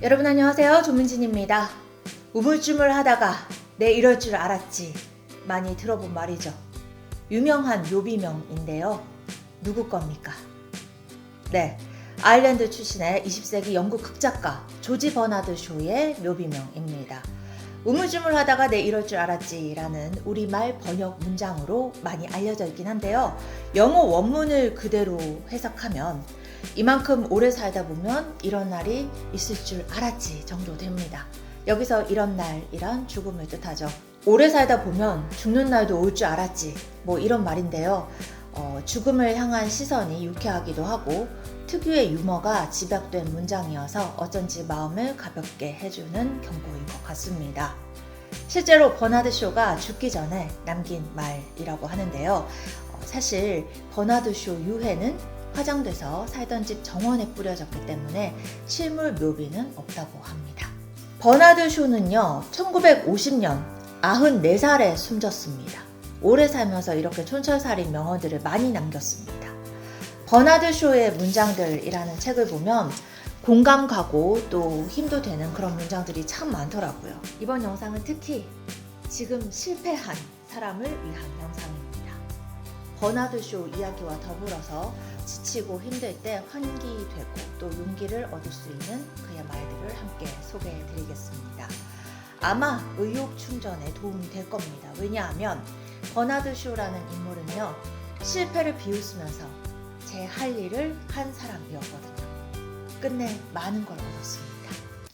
여러분 안녕하세요. 조민진입니다. 우물쭈물 하다가 내 이럴 줄 알았지 많이 들어본 말이죠. 유명한 묘비명인데요. 누구 겁니까? 네, 아일랜드 출신의 20세기 영국 극작가 조지 버나드 쇼의 묘비명입니다. 우물쭈물 하다가 내 이럴 줄 알았지 라는 우리말 번역 문장으로 많이 알려져 있긴 한데요. 영어 원문을 그대로 해석하면 이만큼 오래 살다 보면 이런 날이 있을 줄 알았지 정도 됩니다. 여기서 이런 날이란 죽음을 뜻하죠. 오래 살다 보면 죽는 날도 올 줄 알았지 뭐 이런 말인데요. 죽음을 향한 시선이 유쾌하기도 하고 특유의 유머가 집약된 문장이어서 어쩐지 마음을 가볍게 해주는 경고인 것 같습니다. 실제로 버나드 쇼가 죽기 전에 남긴 말이라고 하는데요. 사실 버나드 쇼 유해는 화장돼서 살던 집 정원에 뿌려졌기 때문에 실물 묘비는 없다고 합니다. 버나드 쇼는요, 1950년 94살에 숨졌습니다. 오래 살면서 이렇게 촌철살인 명언들을 많이 남겼습니다. 버나드 쇼의 문장들이라는 책을 보면 공감 가고 또 힘도 되는 그런 문장들이 참 많더라고요. 이번 영상은 특히 지금 실패한 사람을 위한 영상입니다. 버나드 쇼 이야기와 더불어서 지치고 힘들 때 환기되고 또 용기를 얻을 수 있는 그의 말들을 함께 소개해 드리겠습니다. 아마 의욕 충전에 도움이 될 겁니다. 왜냐하면 버나드 쇼라는 인물은요, 실패를 비웃으면서 제 할 일을 한 사람이었거든요. 끝내 많은 걸 얻었습니다.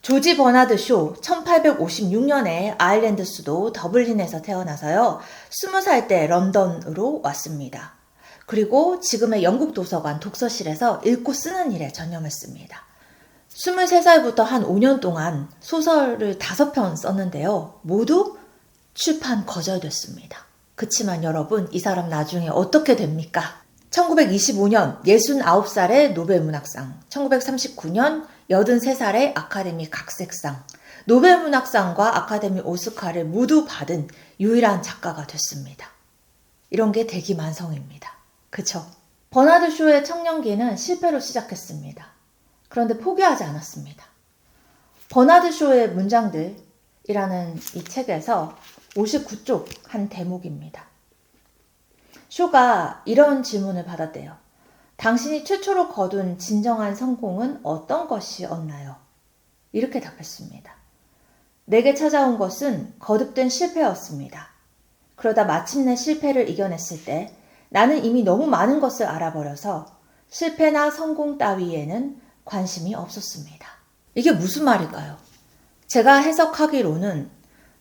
조지 버나드 쇼 1856년에 아일랜드 수도 더블린에서 태어나서요, 20살 때 런던으로 왔습니다. 그리고 지금의 영국 도서관 독서실에서 읽고 쓰는 일에 전념했습니다. 23살부터 한 5년 동안 소설을 5편 썼는데요. 모두 출판 거절됐습니다. 그치만 여러분, 이 사람 나중에 어떻게 됩니까? 1925년 69살의 노벨문학상, 1939년 83살의 아카데미 각색상, 노벨문학상과 아카데미 오스카를 모두 받은 유일한 작가가 됐습니다. 이런 게 대기만성입니다. 그쵸? 버나드 쇼의 청년기는 실패로 시작했습니다. 그런데 포기하지 않았습니다. 버나드 쇼의 문장들이라는 이 책에서 59쪽 한 대목입니다. 쇼가 이런 질문을 받았대요. 당신이 최초로 거둔 진정한 성공은 어떤 것이었나요? 이렇게 답했습니다. 내게 찾아온 것은 거듭된 실패였습니다. 그러다 마침내 실패를 이겨냈을 때 나는 이미 너무 많은 것을 알아버려서 실패나 성공 따위에는 관심이 없었습니다. 이게 무슨 말일까요? 제가 해석하기로는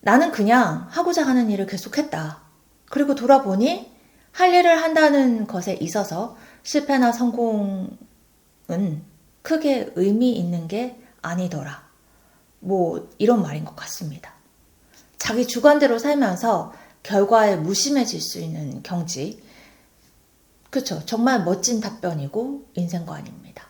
나는 그냥 하고자 하는 일을 계속했다. 그리고 돌아보니 할 일을 한다는 것에 있어서 실패나 성공은 크게 의미 있는 게 아니더라. 뭐 이런 말인 것 같습니다. 자기 주관대로 살면서 결과에 무심해질 수 있는 경지. 그렇죠. 정말 멋진 답변이고 인생관입니다.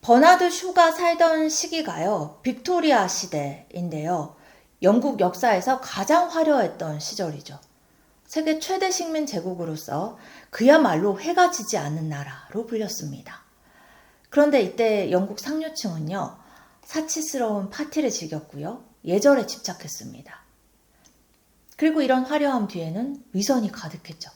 버나드 쇼가 살던 시기가요, 빅토리아 시대인데요. 영국 역사에서 가장 화려했던 시절이죠. 세계 최대 식민 제국으로서 그야말로 해가 지지 않는 나라로 불렸습니다. 그런데 이때 영국 상류층은요, 사치스러운 파티를 즐겼고요, 예절에 집착했습니다. 그리고 이런 화려함 뒤에는 위선이 가득했죠.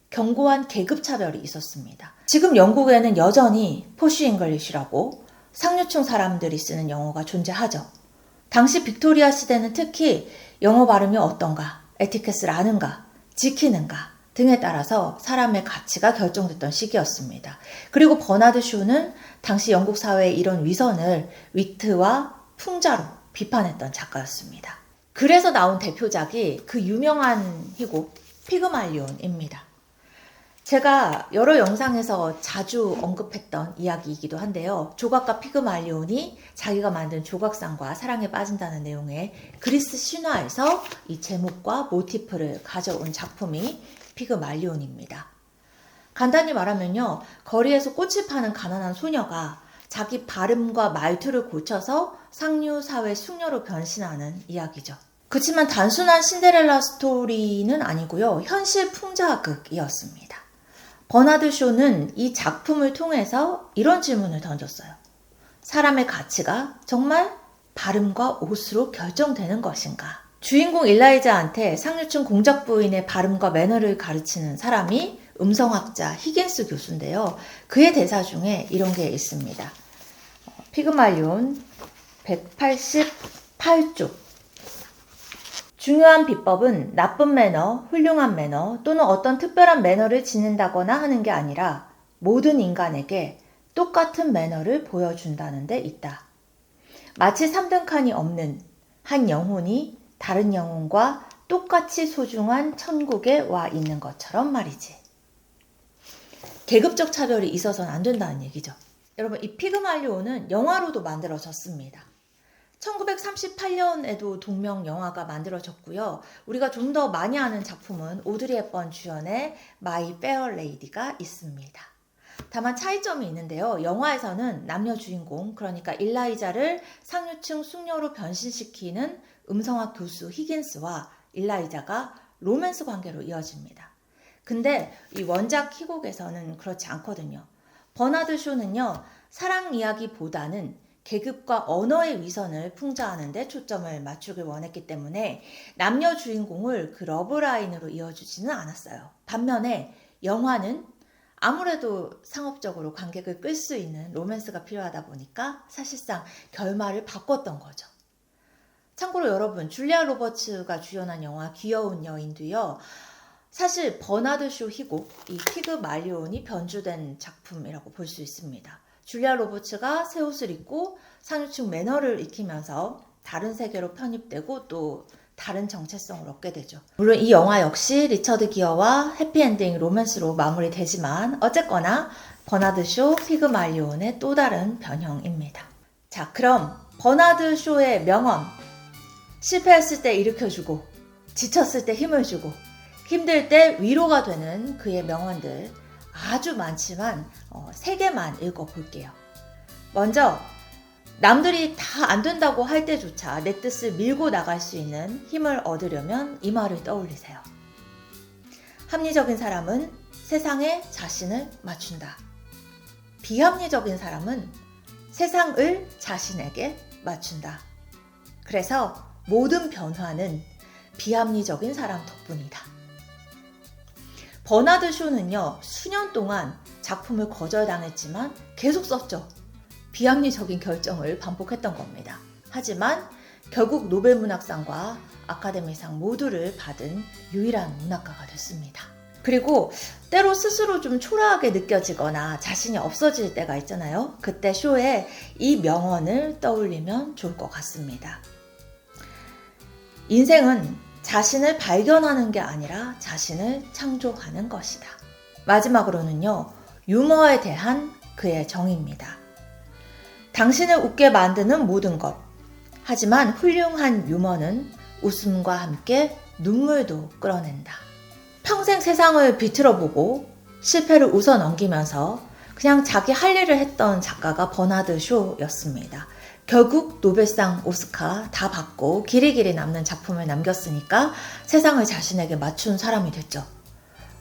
견고한 계급차별이 있었습니다. 지금 영국에는 여전히 포쉬 잉글리시라고 상류층 사람들이 쓰는 영어가 존재하죠. 당시 빅토리아 시대는 특히 영어 발음이 어떤가, 에티켓을 아는가, 지키는가 등에 따라서 사람의 가치가 결정됐던 시기였습니다. 그리고 버나드 쇼는 당시 영국 사회의 이런 위선을 위트와 풍자로 비판했던 작가였습니다. 그래서 나온 대표작이 그 유명한 희곡 피그말리온입니다. 제가 여러 영상에서 자주 언급했던 이야기이기도 한데요. 조각가 피그말리온이 자기가 만든 조각상과 사랑에 빠진다는 내용의 그리스 신화에서 이 제목과 모티프를 가져온 작품이 피그말리온입니다. 간단히 말하면요, 거리에서 꽃을 파는 가난한 소녀가 자기 발음과 말투를 고쳐서 상류 사회 숙녀로 변신하는 이야기죠. 그렇지만 단순한 신데렐라 스토리는 아니고요, 현실 풍자극이었습니다. 버나드 쇼는 이 작품을 통해서 이런 질문을 던졌어요. 사람의 가치가 정말 발음과 옷으로 결정되는 것인가? 주인공 일라이자한테 상류층 공작 부인의 발음과 매너를 가르치는 사람이 음성학자 히긴스 교수인데요. 그의 대사 중에 이런 게 있습니다. 피그말리온 188쪽. 중요한 비법은 나쁜 매너, 훌륭한 매너 또는 어떤 특별한 매너를 지닌다거나 하는 게 아니라 모든 인간에게 똑같은 매너를 보여준다는 데 있다. 마치 3등 칸이 없는 한 영혼이 다른 영혼과 똑같이 소중한 천국에 와 있는 것처럼 말이지. 계급적 차별이 있어서는 안 된다는 얘기죠. 여러분, 이 피그말리온은 영화로도 만들어졌습니다. 1938년에도 동명 영화가 만들어졌고요. 우리가 좀 더 많이 아는 작품은 오드리 헵번 주연의 마이 페어 레이디가 있습니다. 다만 차이점이 있는데요. 영화에서는 남녀 주인공, 그러니까 일라이자를 상류층 숙녀로 변신시키는 음성학 교수 히긴스와 일라이자가 로맨스 관계로 이어집니다. 근데 이 원작 희곡에서는 그렇지 않거든요. 버나드 쇼는요, 사랑 이야기보다는 계급과 언어의 위선을 풍자하는 데 초점을 맞추길 원했기 때문에 남녀 주인공을 그 러브라인으로 이어주지는 않았어요. 반면에 영화는 아무래도 상업적으로 관객을 끌 수 있는 로맨스가 필요하다 보니까 사실상 결말을 바꿨던 거죠. 참고로 여러분, 줄리아 로버츠가 주연한 영화 귀여운 여인도요. 사실 버나드 쇼 희곡, 이 피그말리온이 변주된 작품이라고 볼 수 있습니다. 줄리아 로버츠가 새 옷을 입고 상류층 매너를 익히면서 다른 세계로 편입되고 또 다른 정체성을 얻게 되죠. 물론 이 영화 역시 리처드 기어와 해피엔딩 로맨스로 마무리되지만 어쨌거나 버나드 쇼 피그말리온의 또 다른 변형입니다. 자, 그럼 버나드 쇼의 명언, 실패했을 때 일으켜주고 지쳤을 때 힘을 주고 힘들 때 위로가 되는 그의 명언들 아주 많지만 3개만 읽어볼게요. 먼저 남들이 다 안 된다고 할 때조차 내 뜻을 밀고 나갈 수 있는 힘을 얻으려면 이 말을 떠올리세요. 합리적인 사람은 세상에 자신을 맞춘다. 비합리적인 사람은 세상을 자신에게 맞춘다. 그래서 모든 변화는 비합리적인 사람 덕분이다. 버나드 쇼는요, 수년 동안 작품을 거절당했지만 계속 썼죠. 비합리적인 결정을 반복했던 겁니다. 하지만 결국 노벨문학상과 아카데미상 모두를 받은 유일한 문학가가 됐습니다. 그리고 때로 스스로 좀 초라하게 느껴지거나 자신이 없어질 때가 있잖아요. 그때 쇼에 이 명언을 떠올리면 좋을 것 같습니다. 인생은 자신을 발견하는 게 아니라 자신을 창조하는 것이다. 마지막으로는요, 유머에 대한 그의 정의입니다. 당신을 웃게 만드는 모든 것. 하지만 훌륭한 유머는 웃음과 함께 눈물도 끌어낸다. 평생 세상을 비틀어보고 실패를 웃어 넘기면서 그냥 자기 할 일을 했던 작가가 버나드 쇼였습니다. 결국 노벨상, 오스카 다 받고 길이길이 남는 작품을 남겼으니까 세상을 자신에게 맞춘 사람이 됐죠.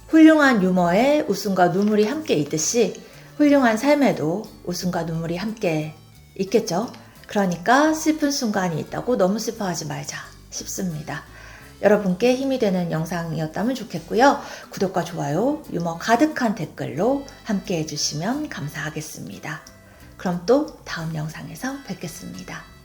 훌륭한 유머에 웃음과 눈물이 함께 있듯이 훌륭한 삶에도 웃음과 눈물이 함께 있겠죠. 그러니까 슬픈 순간이 있다고 너무 슬퍼하지 말자 싶습니다. 여러분께 힘이 되는 영상이었다면 좋겠고요. 구독과 좋아요, 유머 가득한 댓글로 함께 해주시면 감사하겠습니다. 그럼 또 다음 영상에서 뵙겠습니다.